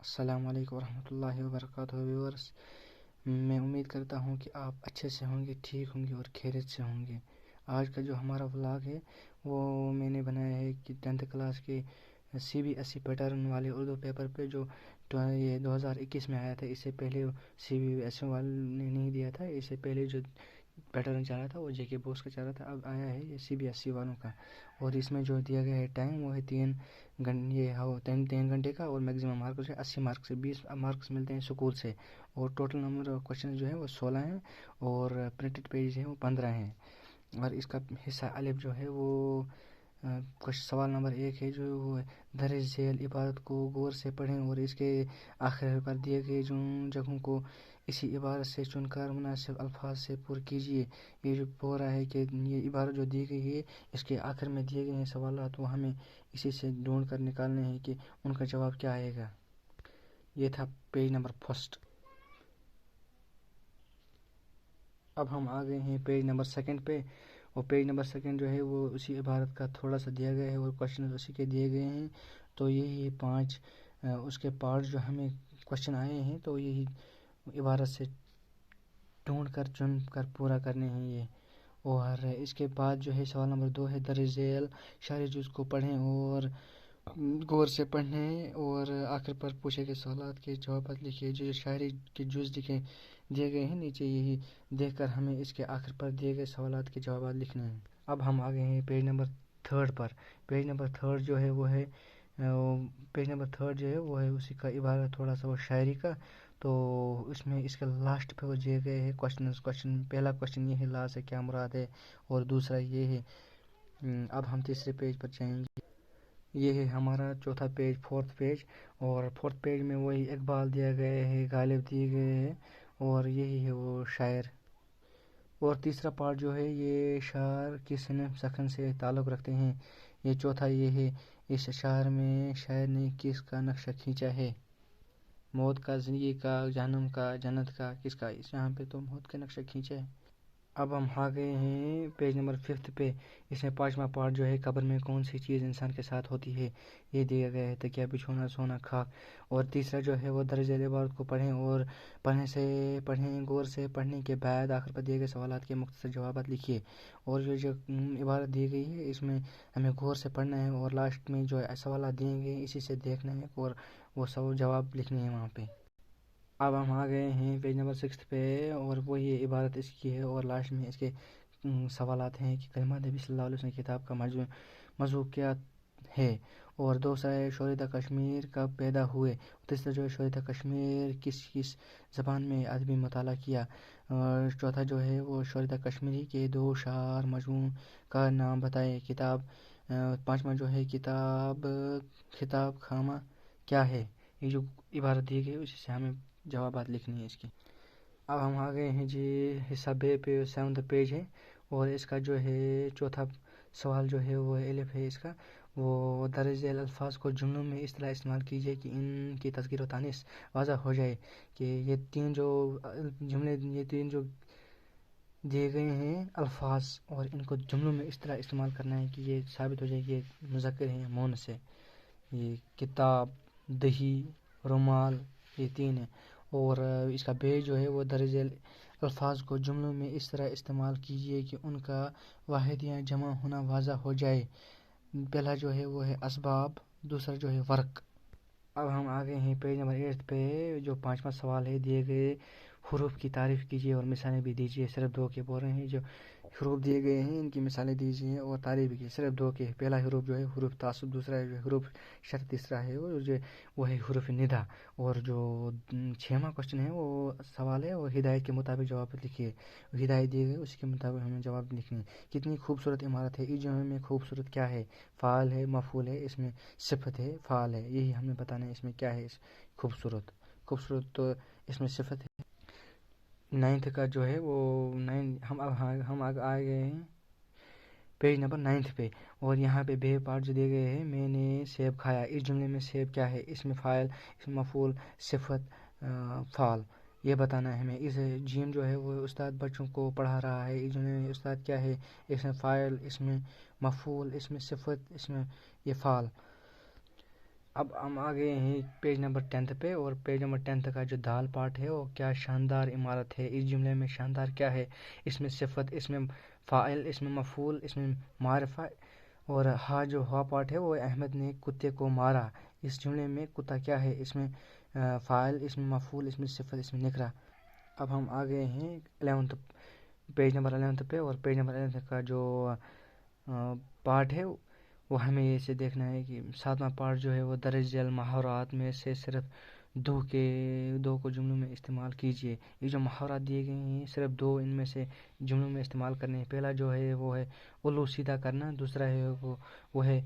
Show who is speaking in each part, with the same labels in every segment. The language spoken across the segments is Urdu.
Speaker 1: السلام علیکم ورحمۃ اللہ وبرکاتہ ویورس، میں امید کرتا ہوں کہ آپ اچھے سے ہوں گے، ٹھیک ہوں گے اور خیریت سے ہوں گے۔ آج کا جو ہمارا ولاگ ہے وہ میں نے بنایا ہے کہ 10th کلاس کے CBSE پیٹرن والے اردو پیپر پہ جو یہ 2021 میں آیا تھا۔ اس سے پہلے CBSE والے نے نہیں دیا تھا، اس سے پہلے جو پیٹرن چلا تھا وہ JK بوس کا چلا تھا، اب آیا ہے یہ CBSE والوں کا۔ اور اس میں جو دیا گیا ہے ٹائم وہ ہے 3 گھنٹے کا، اور میگزیمم مارکس ہے 80 مارکس سے 20 مارکس ملتے ہیں اسکول سے، اور ٹوٹل نمبر آف کوشچن جو ہے وہ 16 ہیں، اور پرنٹڈ پیج ہے وہ 15 ہیں۔ اور اس کا حصہ الف جو ہے وہ سوال نمبر 1 ہے جو وہ درج ذیل عبارت کو غور سے پڑھیں اور اس کے آخر پر دیے گئے جگہوں کو اسی عبارت سے چن کر مناسب الفاظ سے پر کیجیے۔ یہ جو بول رہا ہے کہ یہ عبارت جو دی گئی ہے اس کے آخر میں دیے گئے ہیں سوالات، وہ ہمیں اسی سے ڈھونڈ کر نکالنے ہیں کہ ان کا جواب کیا آئے گا۔ یہ تھا پیج نمبر 1۔ اب ہم آ گئے ہیں پیج نمبر 2 پہ، اور پیج نمبر 2 جو ہے وہ اسی عبارت کا تھوڑا سا دیا گیا ہے اور کوشچن اسی کے دیے گئے ہیں۔ تو یہی 5 اس کے پارٹ جو ہمیں کوشچن آئے ہیں، تو یہی عبارت سے ڈھونڈ کر چن کر پورا کرنے ہیں یہ۔ اور اس کے بعد جو ہے سوال نمبر 2 ہے درج ذیل شعری جز کو پڑھیں اور غور سے پڑھنے، اور آخر پر پوچھے گئے سوالات کے جوابات لکھیے۔ جو شاعری کے جز دیے گئے ہیں نیچے، یہی دیکھ کر ہمیں اس کے آخر پر دیے گئے سوالات کے جوابات لکھنے ہیں۔ اب ہم آ گئے ہیں پیج نمبر 3 پر۔ پیج نمبر 3 جو ہے وہ ہے اسی کا عبارت تھوڑا سا وہ شاعری کا، تو اس میں اس کے لاسٹ پہ وہ دیے گئے ہیں کوشچن۔ پہلا کوشچن یہ ہے لا سے کیا مراد ہے، اور دوسرا یہ ہے۔ اب ہم تیسرے پیج پر جائیں گے، یہ ہے ہمارا چوتھا پیج 4th پیج، اور 4th پیج میں وہی اقبال دیا گیا ہے، غالب دیے گئے ہیں، اور یہی ہے وہ شاعر۔ اور تیسرا پارٹ جو ہے یہ شاعر کس صنف سخن سے تعلق رکھتے ہیں۔ یہ چوتھا یہ ہے اس اشعار میں شاعر نے کس کا نقشہ کھینچا ہے، موت کا، زندگی کا، جہنم کا، جنت کا، کس کا؟ یہاں پہ تو موت کا نقشہ کھینچا ہے۔ اب ہم آ گئے ہیں پیج نمبر 5 پہ۔ اس میں 5واں پارٹ جو ہے قبر میں کون سی چیز انسان کے ساتھ ہوتی ہے، یہ دیا گیا ہے تکیہ، بچھونا، سونا، خاک۔ اور تیسرا جو ہے وہ درج ذیل عبارت کو پڑھیں اور پڑھیں غور سے پڑھنے کے بعد آخر پر دیے گئے سوالات کے مختصر جوابات لکھیے۔ اور جو عبارت دی گئی ہے اس میں ہمیں غور سے پڑھنا ہے، اور لاسٹ میں جو سوالات دیے گئے اسی سے دیکھنا ہے اور وہ سب جواب لکھنے ہیں وہاں پہ۔ اب ہم آ گئے ہیں پیج نمبر 6 پہ، اور وہ یہ عبارت اس کی ہے، اور لاسٹ میں اس کے سوالات ہیں کہ کلمات نبی صلی اللہ علیہ وسلم کتاب کا موضوع کیا ہے، اور دوسرا ہے شہداء کشمیر کب پیدا ہوئے، تیسرا جو ہے شہداء کشمیر کس زبان میں ادبی مطالعہ کیا، اور چوتھا جو ہے وہ شہداء کشمیری کے 2 شعر مجموع کا نام بتائے، کتاب، 5واں جو ہے خطاب خامہ کیا ہے۔ یہ جو عبارت دی گئی اسی سے ہمیں جوابات لکھنے ہیں اس کی۔ اب ہم آ گئے ہیں جی حصہ بے پہ، 7th پیج ہے، اور اس کا جو ہے چوتھا سوال جو ہے وہ الف ہے اس کا، وہ درج ذیل الفاظ کو جملوں میں اس طرح استعمال کیجیے کہ ان کی تذکیر و تانیث واضح ہو جائے، کہ یہ 3 جو دیے گئے ہیں الفاظ، اور ان کو جملوں میں اس طرح استعمال کرنا ہے کہ یہ ثابت ہو جائے کہ یہ مذکر ہیں یا مؤنث ہے۔ یہ کتاب، دہی، رومال، یہ 3 ہیں۔ اور اس کا بے جو ہے وہ درج ذیل الفاظ کو جملوں میں اس طرح استعمال کیجیے کہ ان کا واحد یا جمع ہونا واضح ہو جائے۔ پہلا جو ہے وہ ہے اسباب، دوسرا جو ہے ورق۔ اب ہم آ گئے ہیں پیج نمبر 8 پہ، جو 5واں سوال ہے دیے گئے حروف کی تعریف کیجیے اور مثالیں بھی دیجیے۔ صرف 2 کے بول رہے ہیں، جو حروف دیے گئے ہیں ان کی مثالیں دیجیے اور تعریف کی، صرف 2 کے۔ پہلا حروف جو ہے حروف تعصب، دوسرا جو ہے حروف شرط، تیسرا ہے وہ ہے حروف ندا۔ اور جو 6واں کوشچن ہے وہ سوال ہے وہ ہدایت کے مطابق جواب لکھیے، ہدایت دی گئی اسی کے مطابق ہمیں جواب لکھنے ہیں۔ کتنی خوبصورت عمارت ہے، اس جملے میں خوبصورت کیا ہے، فاعل ہے، مفعول ہے، اس میں صفت ہے، فاعل ہے، یہی ہمیں بتانا ہے اس میں کیا ہے۔ خوبصورت تو اس میں صفت ہے۔ 9th کا جو ہے وہ ہم آ گئے ہیں پیج نمبر 9 پہ، اور یہاں پہ بے پارٹ جو دیے گئے ہیں، میں نے سیب کھایا، اس جملے میں سیب کیا ہے، اس میں فاعل، اس میں مفعول، صفت، فعل، یہ بتانا ہے ہمیں۔ اس جیم جو ہے وہ استاد بچوں کو پڑھا رہا ہے، اس جملے میں استاد کیا ہے، اس میں فاعل، اس میں مفعول، اس میں صفت، اس میں یہ فعل۔ اب ہم آ گئے ہیں پیج نمبر 10 پہ، اور پیج نمبر 10 کا جو دال پارٹ ہے وہ کیا شاندار عمارت ہے۔ اس جملے میں شاندار کیا ہے؟ اس میں صفت، اس میں فاعل، اس میں مفعول، اس میں معرفہ، اور ہا جو ہا پارٹ ہے وہ احمد نے کتے کو مارا۔ اس جملے میں کتا کیا ہے؟ اس میں فاعل، اس میں مفعول، اس میں صفت، اس میں نکرہ۔ اب ہم آ گئے ہیں 11 پیج نمبر 11 پہ، اور پیج نمبر 11 کا جو پارٹ ہے وہ ہمیں اسے دیکھنا ہے کہ 7واں پارٹ جو ہے وہ درج ذیل محاورات میں سے صرف دو کو جملوں میں استعمال کیجیے۔ یہ جو محاورات دیے گئے ہیں صرف دو ان میں سے جملوں میں استعمال کرنے ہیں۔ پہلا جو ہے وہ ہے الو سیدھا کرنا، دوسرا ہے وہ ہے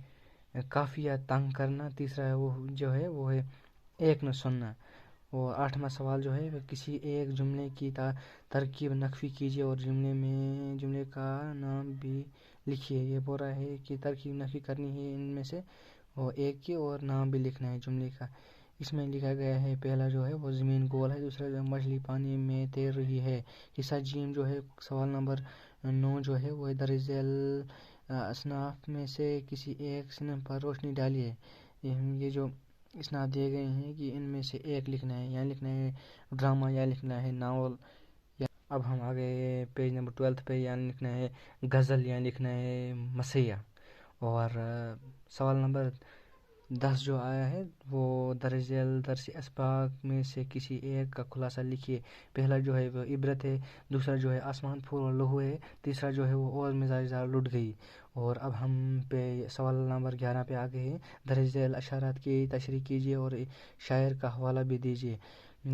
Speaker 1: کافیہ تنگ کرنا، تیسرا ہے وہ ہے ایک نہ سننا۔ اور 8واں سوال جو ہے کسی ایک جملے کی ترکیب نفی کیجیے اور جملے کا نام بھی لکھیے۔ یہ بول رہا ہے کہ ترکیب نفی کرنی ہے ان میں سے اور ایک کی، اور نام بھی لکھنا ہے جملے کا۔ اس میں لکھا گیا ہے پہلا جو ہے وہ زمین گول ہے، دوسرا جو ہے مچھلی پانی میں تیر رہی ہے۔ حصہ جیم جو ہے سوال نمبر 9 جو ہے وہ درج ذیل اصناف میں سے کسی ایک صنف پر روشنی ڈالیے۔ یہ جو اصناف دیے گئے ہیں کہ ان میں سے ایک لکھنا ہے، یا لکھنا ہے ڈرامہ، یا لکھنا ہے ناول۔ اب ہم آگے پیج نمبر 12 پہ، یا لکھنا ہے غزل، یا لکھنا ہے مسیح۔ اور سوال نمبر 10 جو آیا ہے وہ درج ذیل درسی اسباق میں سے کسی ایک کا خلاصہ لکھیے۔ پہلا جو ہے وہ عبرت ہے، دوسرا جو ہے آسمان پھول اور لہو ہے، تیسرا جو ہے وہ اور مزاج دار لٹ گئی۔ اور اب ہم سوال نمبر 11 پہ آ گئے ہیں۔ درج ذیل اشارات کی تشریح کیجیے اور شاعر کا حوالہ بھی دیجیے۔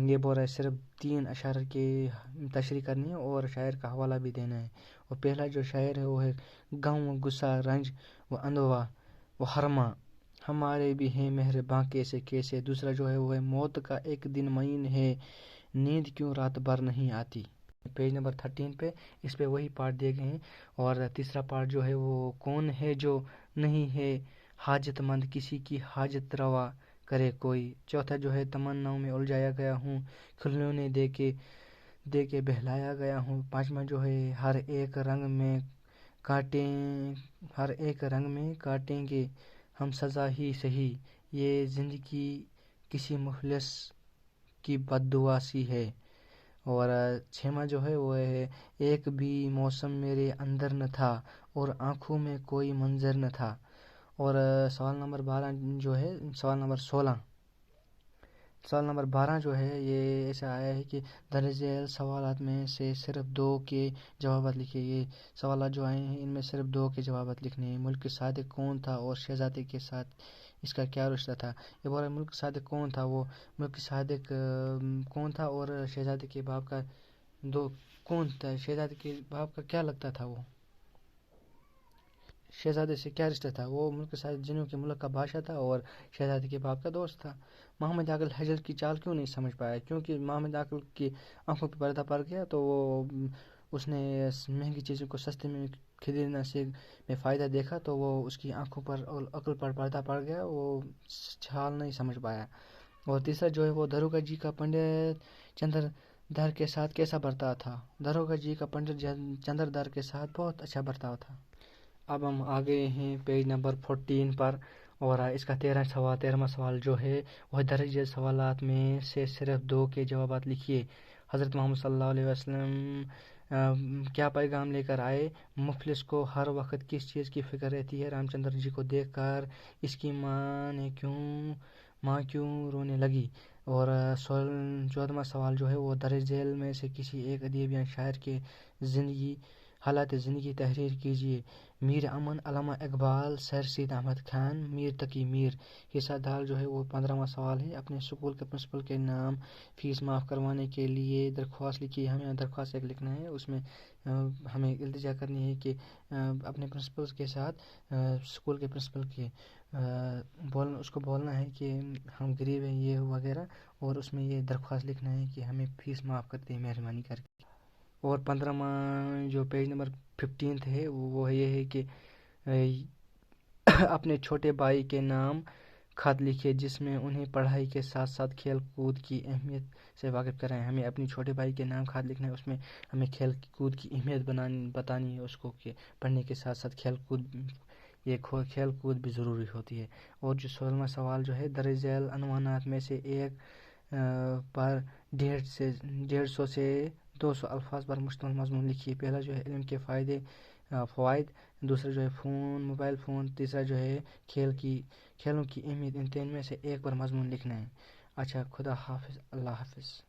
Speaker 1: یہ بول رہا ہے صرف 3 اشارات کی تشریح کرنی ہے اور شاعر کا حوالہ بھی دینا ہے۔ اور پہلا جو شاعر ہے وہ ہے غم و غصہ، رنج و اندوہ و حرما، ہمارے بھی ہیں مہرباں کیسے کیسے۔ دوسرا جو ہے وہ ہے موت کا ایک دن معین ہے، نیند کیوں رات بھر نہیں آتی۔ پیج نمبر 13 پہ اس پہ وہی پارٹ دیے گئے ہیں۔ اور تیسرا پارٹ جو ہے وہ کون ہے جو نہیں ہے حاجت مند کسی کی حاجت روا کرے کوئی۔ چوتھا جو ہے تمناؤں میں الجھایا گیا ہوں، کھلونے دے کے بہلایا گیا ہوں۔ پانچواں جو ہے ہر ایک رنگ میں کاٹیں گے ہم سزا ہی سہی، یہ زندگی کسی مفلس کی بد دعا سی ہے۔ اور 6واں جو ہے وہ ہے ایک بھی موسم میرے اندر نہ تھا اور آنکھوں میں کوئی منظر نہ تھا۔ اور سوال نمبر 12 جو ہے یہ ایسا آیا ہے کہ درج ذیل سوالات میں سے صرف 2 کے جوابات لکھیے۔ یہ سوالات جو آئے ہیں ان میں صرف 2 کے جوابات لکھنے ہیں۔ ملک صادق کون تھا اور شہزادے کے ساتھ اس کا کیا رشتہ تھا؟ یہ بول رہا ہے ملک صادق کون تھا، وہ ملک صادق کون تھا اور شہزادے کے باپ کا کون تھا، شہزادے کے باپ کا کیا لگتا تھا، وہ شہزادے سے کیا رشتہ تھا؟ وہ ملک صادق جنوں کے ملک کا بادشاہ تھا اور شہزادے کے باپ کا دوست تھا۔ محمد عاقل حجر کی چال کیوں نہیں سمجھ پایا؟ کیونکہ محمد عاقل کی آنکھوں پہ پردہ پڑ گیا، تو اس نے مہنگی چیزوں کو سستے میں خریدنا سے میں فائدہ دیکھا، تو وہ اس کی آنکھوں پر اور عقل پر پردہ پڑ گیا، وہ چال نہیں سمجھ پایا۔ اور تیسرا جو ہے وہ داروگا جی کا پنڈت چندردار کے ساتھ کیسا برتاؤ تھا؟ داروگا جی کا پنڈت چندردار کے ساتھ بہت اچھا برتاؤ تھا۔ اب ہم آ گئے ہیں پیج نمبر 14 پر، اور اس کا 13واں سوال جو ہے وہ درج ذیل سوالات میں سے صرف 2 کے جوابات لکھیے۔ حضرت محمد صلی اللہ علیہ وسلم کیا پیغام لے کر آئے؟ مفلس کو ہر وقت کس چیز کی فکر رہتی ہے؟ رام چندر جی کو دیکھ کر اس کی ماں کیوں رونے لگی؟ اور 14واں سوال جو ہے وہ درج ذیل میں سے کسی ایک ادیب یا شاعر کے حالات زندگی تحریر کیجیے۔ میر امن، علامہ اقبال، سر سید احمد خان، میر تقی میر۔ حصہ دال جو ہے وہ 15واں سوال ہے۔ اپنے اسکول کے پرنسپل کے نام فیس معاف کروانے کے لیے درخواست لکھیے۔ ہمیں درخواست ایک لکھنا ہے، اس میں ہمیں التجا کرنی ہے کہ اپنے پرنسپل کے ساتھ اسکول کے پرنسپل کے اس کو بولنا ہے کہ ہم غریب ہیں یہ وغیرہ، اور اس میں یہ درخواست لکھنا ہے کہ ہمیں فیس معاف کرتے ہیں مہربانی کر کے۔ اور 15واں جو پیج نمبر 15 ہے وہ یہ ہے کہ اپنے چھوٹے بھائی کے نام خط لکھیے جس میں انہیں پڑھائی کے ساتھ ساتھ کھیل کود کی اہمیت سے واقف کرائیں۔ ہمیں اپنے چھوٹے بھائی کے نام خط لکھنا ہے، اس میں ہمیں کھیل کود کی اہمیت بتانی ہے اس کو، کہ پڑھنے کے ساتھ ساتھ کھیل کود یہ کھیل کود بھی ضروری ہوتی ہے۔ اور جو 16واں سوال جو ہے، درج ذیل عنوانات میں سے ایک پر 150 سے 200 الفاظ پر مشتمل مضمون لکھیے۔ پہلا جو ہے علم کے فوائد، دوسرا جو ہے موبائل فون، تیسرا جو ہے کھیلوں کی اہمیت۔ ان تین میں سے ایک پر مضمون لکھنا ہے۔ اچھا، خدا حافظ، اللہ حافظ۔